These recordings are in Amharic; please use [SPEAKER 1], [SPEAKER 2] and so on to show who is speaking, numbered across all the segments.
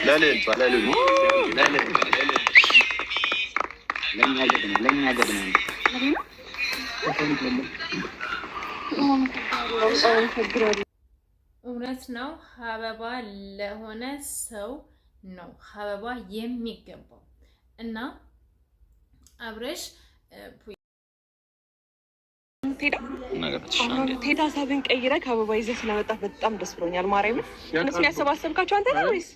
[SPEAKER 1] لا لا لا لا
[SPEAKER 2] እውነት ነው። ሀበባ ለሆነ ሰው ነው ሀበባ የሚገባው እና አብረሽ
[SPEAKER 3] ቴዳ ሀሳብን ቀይረ ከአበባ ይዘህ ስለመጣ በጣም ደስ ብሎኛል። ማርያምን እነሱን ያሰባሰብካቸው አንተ ነው ወይስ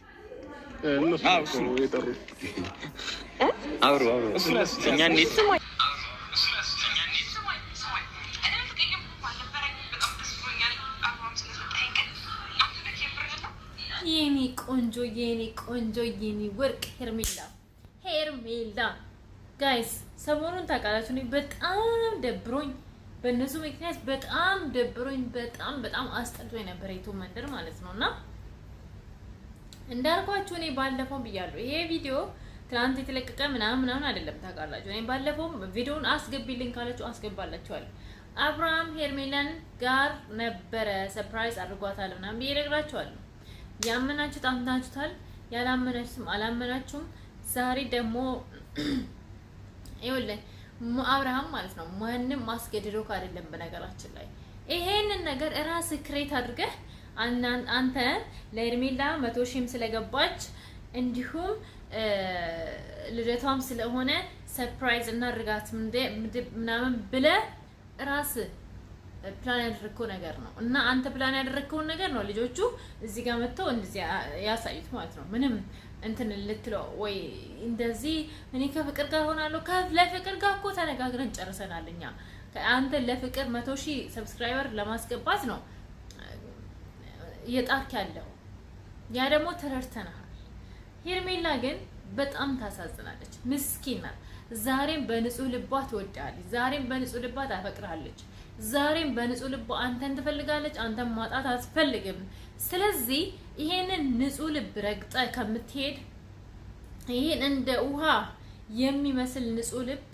[SPEAKER 2] የኔ ቆንጆ የኔ ቆንጆ የኔ ወርቅ ሄርሜላ ጋይስ ሰሞኑን ታውቃላችሁ እኔ በጣም ደብሮኝ በእነሱ ምክንያት በጣም ደብሮኝ በጣም አስጠልቶኝ ነበር የቱ መንደር ማለት ነውና እንዳልኳችሁ እኔ ባለፈው ብያለሁ ይሄ ቪዲዮ ትናንት የተለቀቀ ምናምን አይደለም ታውቃላችሁ እኔ ባለፈው ቪዲዮውን አስገቢልኝ ካላችሁ አስገባላችኋለሁ አብርሃም ሄርሜላን ጋር ነበረ ሰርፕራይዝ አድርጓታል ምናምን ብዬ እነግራችኋለሁ ያመናችሁ ታምናችሁታል ያላመናችሁም አላመናችሁም ዛሬ ደግሞ ይኸውልህ አብርሃም ማለት ነው ማንንም ማስገድዶ አይደለም በነገራችን ላይ ይሄንን ነገር እራስህ ክሬት አድርገህ አንተ ለሄርሜላ 100 ሺህም ስለገባች እንዲሁም ልደቷም ስለሆነ ሰርፕራይዝ እናድርጋት ምናምን ብለህ ራስህ ፕላን ያደረከው ነገር ነው እና አንተ ፕላን ያደረከውን ነገር ነው ልጆቹ እዚህ ጋር መጥተው እንደዚህ ያሳዩት ማለት ነው ምንም እንትን ልትለው ወይ እንደዚህ እኔ ከፍቅር ጋር ሆናለሁ ለፍቅር ጋር እኮ ተነጋግረን ጨርሰናልኛ አንተ ለፍቅር 100 ሺህ ሰብስክራይበር ለማስገባት ነው እየጣርክ ያለው ያ ደግሞ ተረድተናል ሄርሜላ ግን በጣም ታሳዝናለች ምስኪን ናት ዛሬም በንጹህ ልቧ ትወዳለች ዛሬም በንጹህ ልቧ ታፈቅራለች ዛሬም በንጹህ ልቧ አንተን ትፈልጋለች አንተን ማጣት አትፈልግም ስለዚህ ይሄንን ንጹህ ልብ ረግጠ ከምትሄድ ይሄን እንደ ውሃ የሚመስል ንጹህ ልብ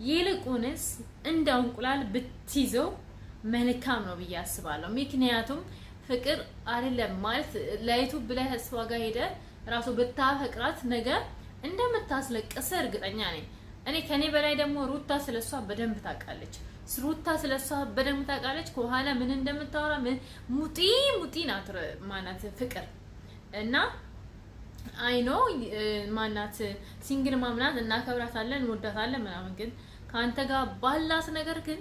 [SPEAKER 2] ይልቁንስ እንደ እንቁላል ብትይዘው መልካም ነው ብዬ አስባለሁ ምክንያቱም ፍቅር አይደለም ማለት ላይቱ ብለህ ተስፋ ጋር ሄደ ራሱ ብታፈቅራት ነገር እንደምታስለቅስ እርግጠኛ ነኝ እኔ ከኔ በላይ ደግሞ ሩታ ስለሷ በደንብ ታውቃለች ሩታ ስለሷ በደንብ ታውቃለች ከኋላ ምን እንደምታወራ ምን ሙጢ ናት ማናት ፍቅር እና አይ ኖ ማናት ሲንግል ማምናት እናከብራታለን እንወዳታለን ምናምን ግን ካንተ ጋር ባላት ነገር ግን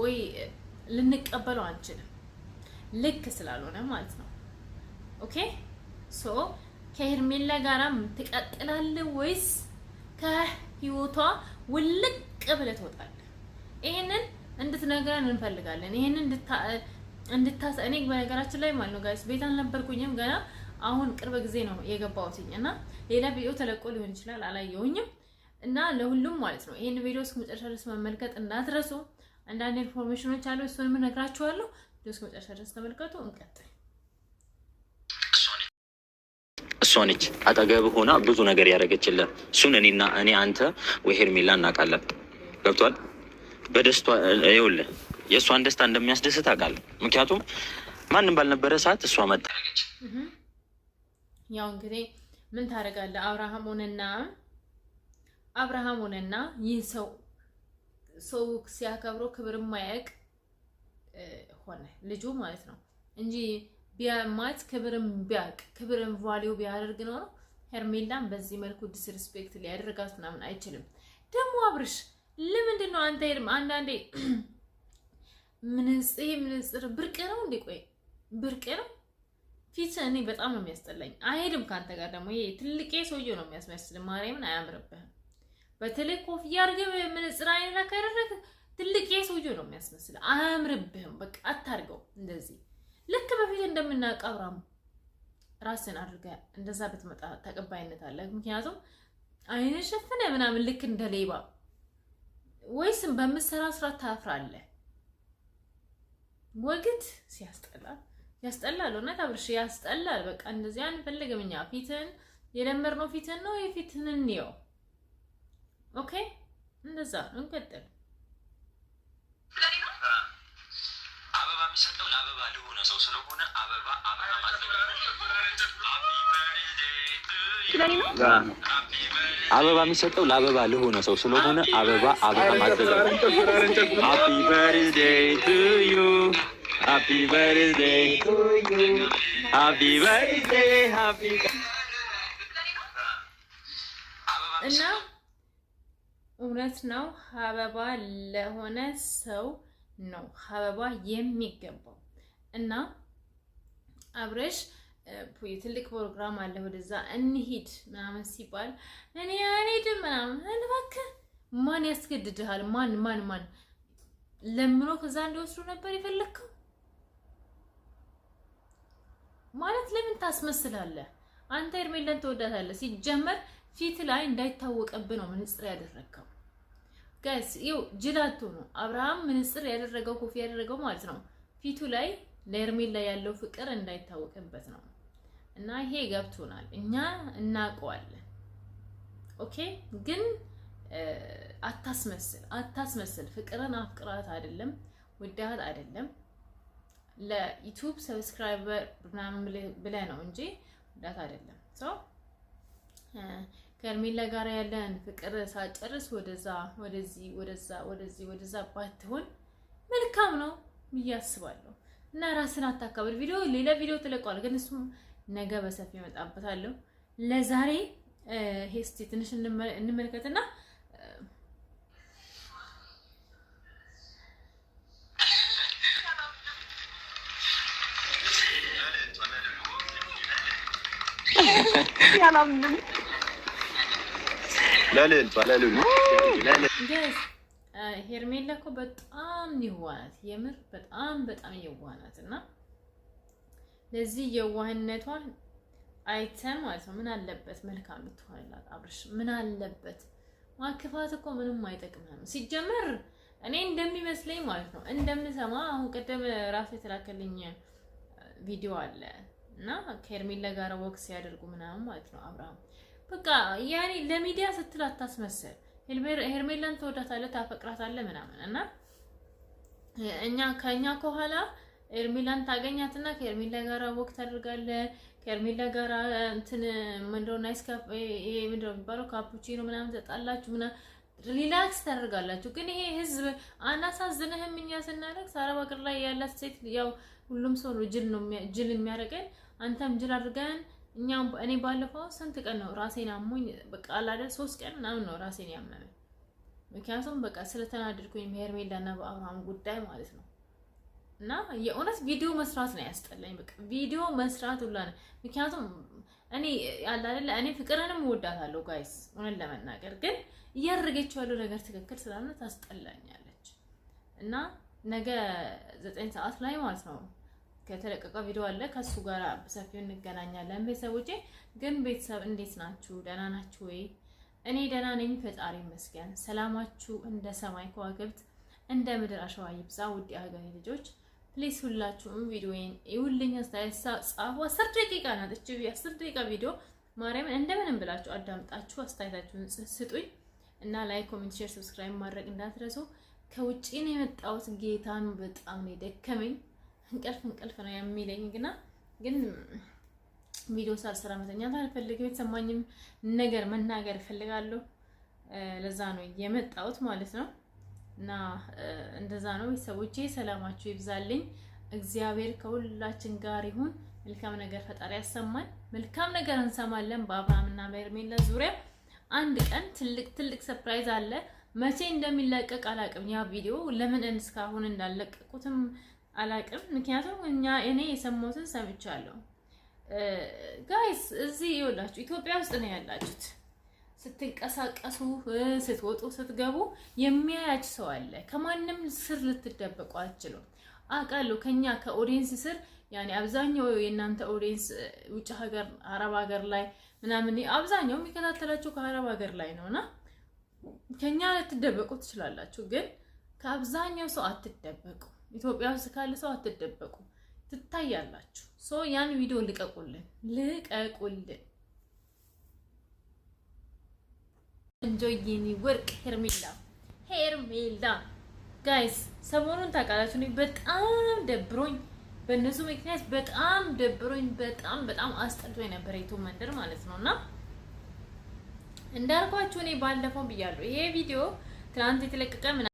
[SPEAKER 2] ወይ ልንቀበለው አንችልም ልክ ስላልሆነ ማለት ነው ኦኬ ሶ ከሄርሜላ ጋራም ትቀጥላለህ ወይስ ከህይወቷ ውልቅ ብለህ ትወጣለህ ይሄንን እንድትነግረን እንፈልጋለን ይሄንን እኔ በነገራችን ላይ ማለት ነው ጋይስ ቤት አልነበርኩኝም ገና አሁን ቅርብ ጊዜ ነው የገባሁትኝ እና ሌላ ቪዲዮ ተለቆ ሊሆን ይችላል አላየሁኝም እና ለሁሉም ማለት ነው ይሄን ቪዲዮ እስከ መጨረሻ ድረስ መመልከት እንዳትረሱ አንዳንድ ኢንፎርሜሽኖች አሉ እሱንም እነግራችኋለሁ ቪዲዮ እስከ መጨረሻ ድረስ ተመልከቱ እንቀጥል
[SPEAKER 1] እሷ ነች አጠገብህ ሆና ብዙ ነገር ያደረገችልህ እሱን እኔ አንተ ወይ ሄርሜላ እናውቃለን ገብቷል በደስታ ይኸውልህ የእሷን ደስታ እንደሚያስደስት አውቃለሁ ምክንያቱም ማንም ባልነበረ ሰዓት እሷ መጣች
[SPEAKER 2] ያው እንግዲህ ምን ታደርጋለህ አብርሃም ሆነና ይህ ሰው ሲያከብረው ክብር ማያውቅ ሆነ ልጁ ማለት ነው እንጂ ቢያማት ክብርም ቫልዩ ቢያደርግ ነው ሄርሜላን በዚህ መልኩ ዲስሪስፔክት ሊያደርጋት ምናምን አይችልም ደግሞ አብርሽ ለምንድን ነው አንተ አንዳንዴ ምንጽር ብርቅ ነው እንዴ ቆይ ብርቅ ነው ፊት እኔ በጣም ነው የሚያስጠላኝ አይሄድም ካንተ ጋር ደግሞ ይሄ ትልቄ ሰውዬው ነው የሚያስመስል ማርያምን አያምርብህም በተለይ ኮፍያ አድርገህ ምንጽር አይነካ ካደረክ ትልቄ ሰውዬው ነው የሚያስመስል አያምርብህም በቃ አታርገው እንደዚህ ልክ በፊት እንደምናቀብራም ራስን አድርገህ እንደዛ ብትመጣ ተቀባይነት አለ ምክንያቱም አይነ ሸፍነ ምናምን ልክ እንደሌባ ወይስም በመሰራ ስራ ታፍራለህ ወግድ ያስጠላል እና ታብርሽ ያስጠላል በቃ እንደዚህ አንፈልግም እኛ ፊትን የለመርነው ፊትን ነው የፊትን ነው ኦኬ እንደዛ እንቀጥል
[SPEAKER 1] አበባ ለሆነ ሰው ስለሆነ አበባ አበባ የሚሰጠው ለአበባ ለሆነ ሰው ስለሆነ አበባ ማዘጋጀት። ሃፒ በርዝዴይ ቱ ዩ ሃፒ በርዝዴይ ቱ ዩ ሃፒ በርዝዴይ ሃፒ
[SPEAKER 2] እና እውነት ነው። አበባ ለሆነ ሰው ነው አበባ የሚገባው። እና አብረሽ ትልቅ ፕሮግራም አለ ወደዛ እንሂድ ምናምን ሲባል እኔ አልሄድም ምናምን እባክህ፣ ማን ያስገድድሃል? ማን ለምኖ ከዛ እንዲወስዱ ነበር የፈለግከው? ማለት ለምን ታስመስላለህ? አንተ ሄርሜላን ትወዳታለህ። ሲጀመር ፊት ላይ እንዳይታወቅብህ ነው መነጽር ያደረገው። ጋይስ ይው ጅላቱ ነው አብርሃም መነጽር ያደረገው ኮፊ ያደረገው ማለት ነው ፊቱ ላይ ለሄርሜላ ያለው ፍቅር እንዳይታወቅበት ነው። እና ይሄ ገብቶናል፣ እኛ እናውቀዋለን። ኦኬ ግን አታስመስል። ፍቅርን አፍቅራት አይደለም ወዳት አይደለም ለዩቲዩብ ሰብስክራይበር ምናምን ብለህ ነው እንጂ ወዳት አይደለም። ሶ ከሄርሜላ ጋር ያለን ፍቅር ሳጨርስ ወደዛ ባትሆን መልካም ነው ብዬ አስባለሁ። እና ራስን አታካብድ። ሌላ ቪዲዮ ተለቋል፣ ግን እሱም ነገ በሰፊ እመጣበታለሁ። ለዛሬ ሄስቲ ትንሽ እንመልከትና ሄርሜላ እኮ በጣም የዋሃት የምር በጣም የዋሃት እና ለዚህ የዋህነቷን አይተን ማለት ነው ምን አለበት መልካም ብትሆንላት አብርሽ፣ ምን አለበት ማክፋት እኮ ምንም አይጠቅምም። ሲጀመር እኔ እንደሚመስለኝ ማለት ነው እንደምሰማ አሁን ቀደም ራሴ የተላከልኝ ቪዲዮ አለ እና ከሄርሜላ ጋር ወክስ ያደርጉ ምናምን ማለት ነው አብርሃም በቃ ያኔ ለሚዲያ ስትል አታስመስል። ሄርሜላን ትወዳታለህ ታፈቅራታለህ ምናምን እና ከኛ ከኋላ ሄርሜላን ታገኛትና ከሄርሜላ ጋር ወክ ታደርጋለህ። ከሄርሜላ ጋር እንትን ምንድነው ናይስ ካፌ ይሄ ምንድነው የሚባለው ካፑቺኖ ምናምን ተጣላችሁ ምናምን ሪላክስ ታደርጋላችሁ። ግን ይሄ ህዝብ አናሳዝንህም? እኛ ስናደርግ አረብ ሀገር ላይ ያላት ሴት ያው ሁሉም ሰው ነው ጅል የሚያደርገን። አንተም ጅል አድርገን እኔ ባለፈው ስንት ቀን ነው ራሴን አሞኝ በቃ አላደር 3 ቀን ምናምን ነው ራሴን ያመመኝ። ምክንያቱም በቃ ስለተናደድኩኝ ሄርሜላና በአብርሃም ጉዳይ ማለት ነው። እና የእውነት ቪዲዮ መስራት ነው ያስጠላኝ። በቃ ቪዲዮ መስራት ሁላ ነው። ምክንያቱም እኔ ፍቅርንም እወዳታለሁ ጋይስ፣ እውነት ለመናገር ግን እያደረገችው ያለው ነገር ትክክል ስላልሆነ ታስጠላኛለች። እና ነገ 9 ሰዓት ላይ ማለት ነው ከተለቀቀ ቪዲዮ አለ፣ ከሱ ጋር በሰፊው እንገናኛለን። ቤተሰቦቼ ግን ቤተሰብ እንዴት ናችሁ? ደህና ናችሁ ወይ? እኔ ደህና ነኝ፣ ፈጣሪ ይመስገን። ሰላማችሁ እንደ ሰማይ ከዋክብት እንደ ምድር አሸዋ ይብዛ። ውድ የሀገሬ ልጆች ፕሊስ ሁላችሁም ቪዲዮዬን ይውልኝ፣ አስተያየት ጻፉ። 10 ደቂቃ ናት እቺ 10 ደቂቃ ቪዲዮ ማርያምን እንደምንም ብላችሁ አዳምጣችሁ አስተያየታችሁን ስጡኝ እና ላይክ፣ ኮሜንት፣ ሼር፣ ሰብስክራይብ ማድረግ እንዳትረሱ። ከውጪ ነው የመጣሁት። ጌታን በጣም ነው ደከመኝ። እንቅልፍ ነው የሚለኝ ግን ቪዲዮ ሳልሰራ መተኛት አልፈልግም። የተሰማኝም ነገር መናገር እፈልጋለሁ። ለዛ ነው የመጣሁት ማለት ነው። እና እንደዛ ነው ቤተሰቦቼ፣ ሰላማችሁ ይብዛልኝ። እግዚአብሔር ከሁላችን ጋር ይሁን። መልካም ነገር ፈጣሪ ያሰማን። መልካም ነገር እንሰማለን። በአብርሃምና በሄርሜላ ዙሪያ አንድ ቀን ትልቅ ሰርፕራይዝ አለ። መቼ እንደሚለቀቅ አላቅም። ያ ቪዲዮ ለምን እስካሁን እንዳለቀቁትም አላቅም። ምክንያቱም እኔ የሰማሁትን ሰምቻለሁ። ጋይስ እዚህ ይኸውላችሁ ኢትዮጵያ ውስጥ ነው ያላችሁት። ስትንቀሳቀሱ ስትወጡ ስትገቡ የሚያያችሁ ሰው አለ። ከማንም ስር ልትደበቁ አትችሉም። አውቃለሁ ከኛ ከኦዲየንስ ስር ያኔ አብዛኛው የእናንተ ኦዲየንስ ውጭ ሀገር አረብ ሀገር ላይ ምናምን አብዛኛው የሚከታተላችሁ ከአረብ ሀገር ላይ ነውና ከኛ ልትደበቁ ትችላላችሁ። ግን ከአብዛኛው ሰው አትደበቁ። ኢትዮጵያ ውስጥ ካለ ሰው አትደበቁ፣ ትታያላችሁ። ያን ቪዲዮ ልቀቁልን። እንጆይኒ ወርቅ ሄርሜላ ጋይስ ሰሞኑን ታውቃላችሁ በጣም ደብሮኝ በእነሱ ምክንያት በጣም ደብሮኝ በጣም አስጠልቶኝ ነበር የዩቲዩብ መንደር ማለት ነውና እንዳልኳችሁ እኔ ባለፈው ብያለሁ። ይሄ ቪዲዮ ትናንት የተለቀቀ